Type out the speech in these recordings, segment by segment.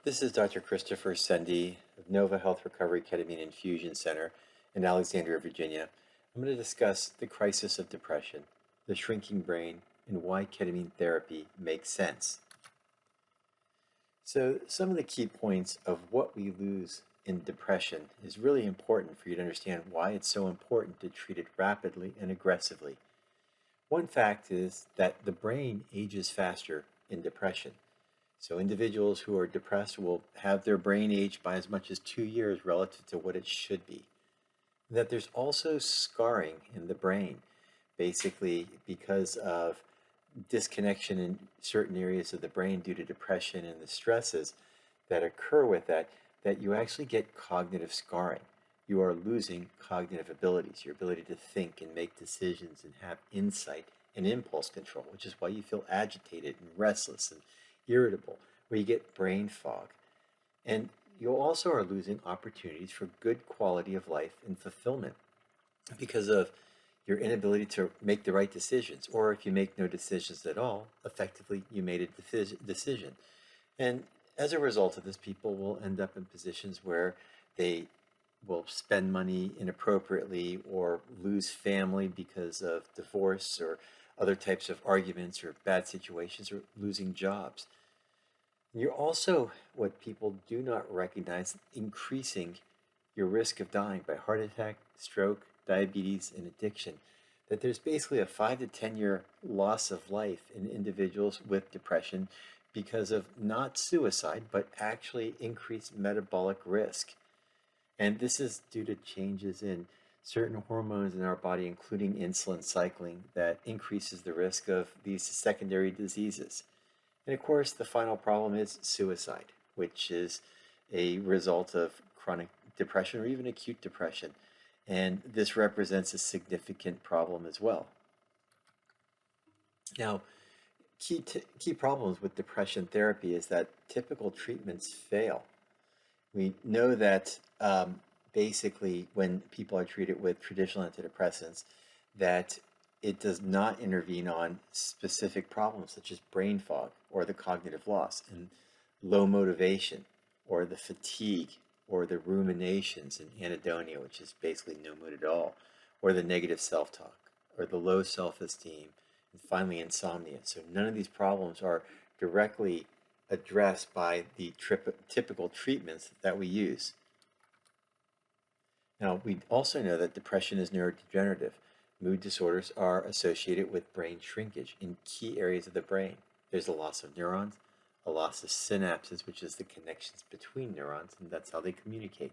This is Dr. Christopher Sendy of Nova Health Recovery Ketamine Infusion Center in Alexandria, Virginia. I'm going to discuss the crisis of depression, the shrinking brain, and why ketamine therapy makes sense. So some of the key points of what we lose in depression is really important for you to understand why it's so important to treat it rapidly and aggressively. One fact is that the brain ages faster in depression. So individuals who are depressed will have their brain age by as much as 2 years relative to what it should be. That there's also scarring in the brain, basically because of disconnection in certain areas of the brain due to depression and the stresses that occur with that, that you actually get cognitive scarring. You are losing cognitive abilities, your ability to think and make decisions and have insight and impulse control, which is why you feel agitated and restless and irritable, where you get brain fog. And you also are losing opportunities for good quality of life and fulfillment because of your inability to make the right decisions, or if you make no decisions at all, effectively you made a decision. And as a result of this, people will end up in positions where they will spend money inappropriately or lose family because of divorce or other types of arguments or bad situations, or losing jobs. You're also, what people do not recognize, increasing your risk of dying by heart attack, stroke, diabetes, and addiction. That there's basically a 5 to 10 year loss of life in individuals with depression because of not suicide, but actually increased metabolic risk. And this is due to changes in certain hormones in our body, including insulin cycling, that increases the risk of these secondary diseases. And of course, the final problem is suicide, which is a result of chronic depression or even acute depression. And this represents a significant problem as well. Now, key problems with depression therapy is that typical treatments fail. We know that basically when people are treated with traditional antidepressants, that it does not intervene on specific problems such as brain fog or the cognitive loss and low motivation or the fatigue or the ruminations and anhedonia, which is basically no mood at all, or the negative self-talk or the low self-esteem, and finally insomnia. So none of these problems are directly addressed by the typical treatments that we use. Now, we also know that depression is neurodegenerative. Mood disorders are associated with brain shrinkage in key areas of the brain. There's a loss of neurons, a loss of synapses, which is the connections between neurons, and that's how they communicate.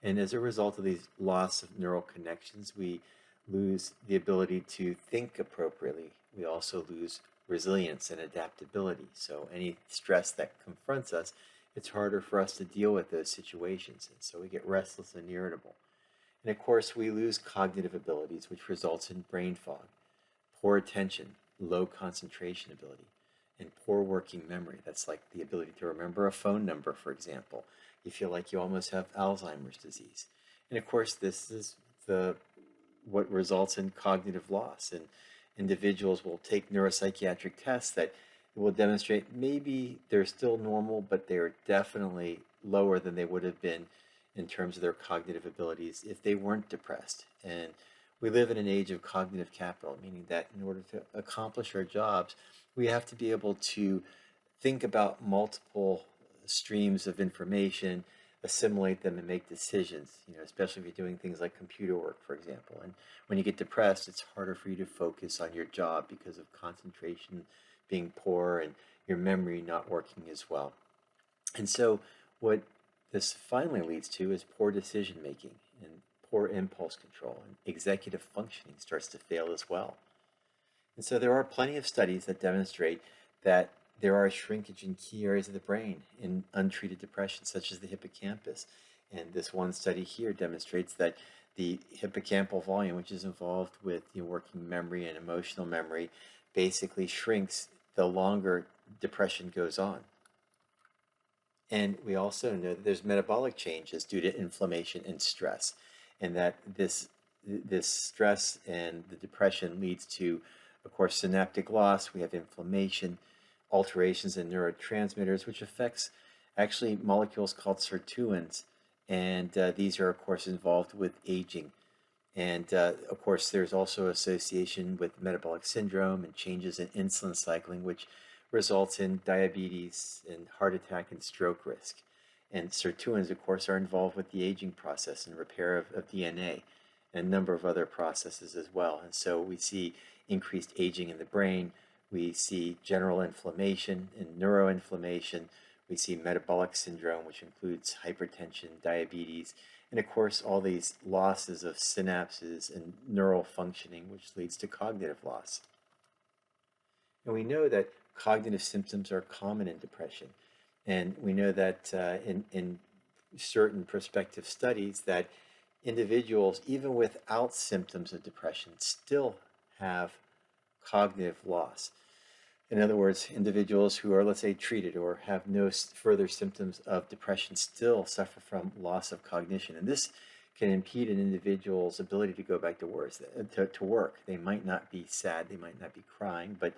And as a result of these loss of neural connections, we lose the ability to think appropriately. We also lose resilience and adaptability. So any stress that confronts us, it's harder for us to deal with those situations. And so we get restless and irritable. And of course, we lose cognitive abilities, which results in brain fog, poor attention, low concentration ability, and poor working memory. That's like the ability to remember a phone number, for example. You feel like you almost have Alzheimer's disease. And of course, this is what results in cognitive loss. And individuals will take neuropsychiatric tests that will demonstrate maybe they're still normal, but they're definitely lower than they would have been in terms of their cognitive abilities if they weren't depressed. And we live in an age of cognitive capital, meaning that in order to accomplish our jobs, we have to be able to think about multiple streams of information, assimilate them, and make decisions, especially if you're doing things like computer work, for example. And when you get depressed, it's harder for you to focus on your job because of concentration being poor and your memory not working as well. And so what this finally leads to is poor decision making and poor impulse control, and executive functioning starts to fail as well. And so there are plenty of studies that demonstrate that there are shrinkage in key areas of the brain in untreated depression, such as the hippocampus. And this one study here demonstrates that the hippocampal volume, which is involved with working memory and emotional memory, basically shrinks the longer depression goes on. And we also know that there's metabolic changes due to inflammation and stress, and that this stress and the depression leads to, of course, synaptic loss. We have inflammation, alterations in neurotransmitters, which affects actually molecules called sirtuins, and these are, of course, involved with aging. And of course, there's also association with metabolic syndrome and changes in insulin cycling, which results in diabetes and heart attack and stroke risk. And sirtuins, of course, are involved with the aging process and repair of DNA and a number of other processes as well. And so we see increased aging in the brain. We see general inflammation and neuroinflammation. We see metabolic syndrome, which includes hypertension, diabetes, and of course, all these losses of synapses and neural functioning, which leads to cognitive loss. And we know that cognitive symptoms are common in depression. And we know that in certain prospective studies that individuals, even without symptoms of depression, still have cognitive loss. In other words, individuals who are, let's say, treated or have no further symptoms of depression still suffer from loss of cognition. And this can impede an individual's ability to go back to work. They might not be sad, they might not be crying, but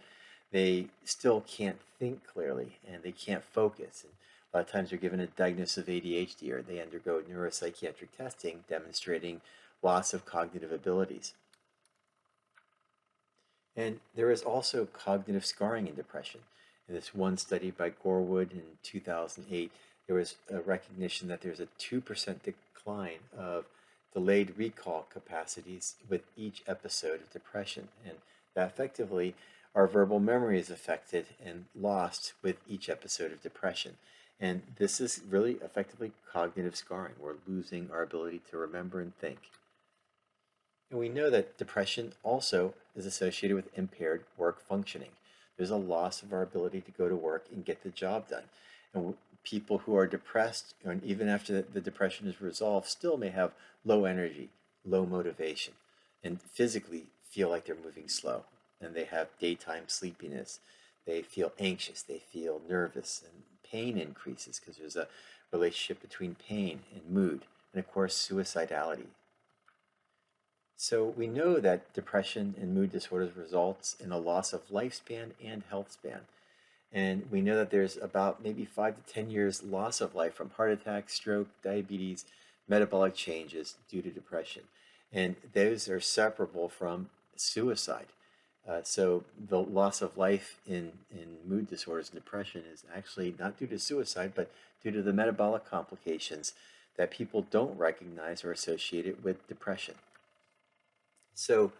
they still can't think clearly and they can't focus. And a lot of times they're given a diagnosis of ADHD or they undergo neuropsychiatric testing demonstrating loss of cognitive abilities. And there is also cognitive scarring in depression. In this one study by Gorwood in 2008, there was a recognition that there's a 2% decline of delayed recall capacities with each episode of depression. And that effectively, our verbal memory is affected and lost with each episode of depression. And this is really effectively cognitive scarring. We're losing our ability to remember and think. And we know that depression also is associated with impaired work functioning. There's a loss of our ability to go to work and get the job done. And people who are depressed, and even after the depression is resolved, still may have low energy, low motivation, and physically feel like they're moving slow. And they have daytime sleepiness. They feel anxious. They feel nervous. And pain increases because there's a relationship between pain and mood. And of course, suicidality. So we know that depression and mood disorders results in a loss of lifespan and health span. And we know that there's about maybe 5 to 10 years loss of life from heart attack, stroke, diabetes, metabolic changes due to depression. And those are separable from suicide. So the loss of life in mood disorders and depression is actually not due to suicide, but due to the metabolic complications that people don't recognize are associated with depression. So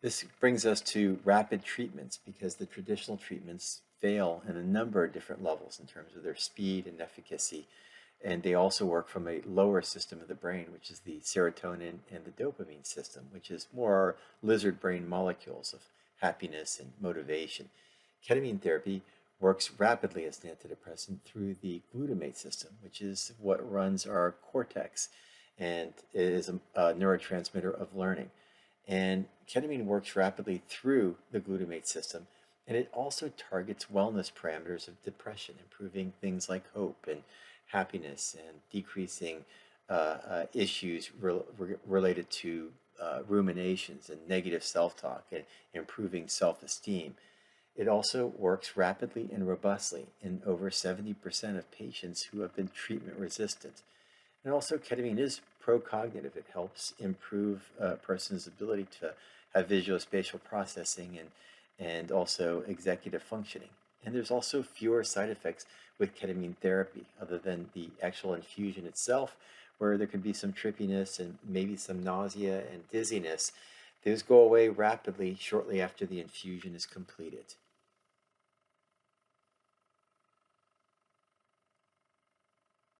this brings us to rapid treatments because the traditional treatments fail in a number of different levels in terms of their speed and efficacy. And they also work from a lower system of the brain, which is the serotonin and the dopamine system, which is more lizard brain molecules of happiness and motivation. Ketamine therapy works rapidly as an antidepressant through the glutamate system, which is what runs our cortex and is a neurotransmitter of learning. And ketamine works rapidly through the glutamate system, and it also targets wellness parameters of depression, improving things like hope and happiness and decreasing issues related to ruminations and negative self-talk and improving self-esteem. It also works rapidly and robustly in over 70% of patients who have been treatment resistant. And also ketamine is pro-cognitive. It helps improve a person's ability to have visuospatial processing and also executive functioning. And there's also fewer side effects with ketamine therapy other than the actual infusion itself, where there could be some trippiness and maybe some nausea and dizziness. Those go away rapidly shortly after the infusion is completed.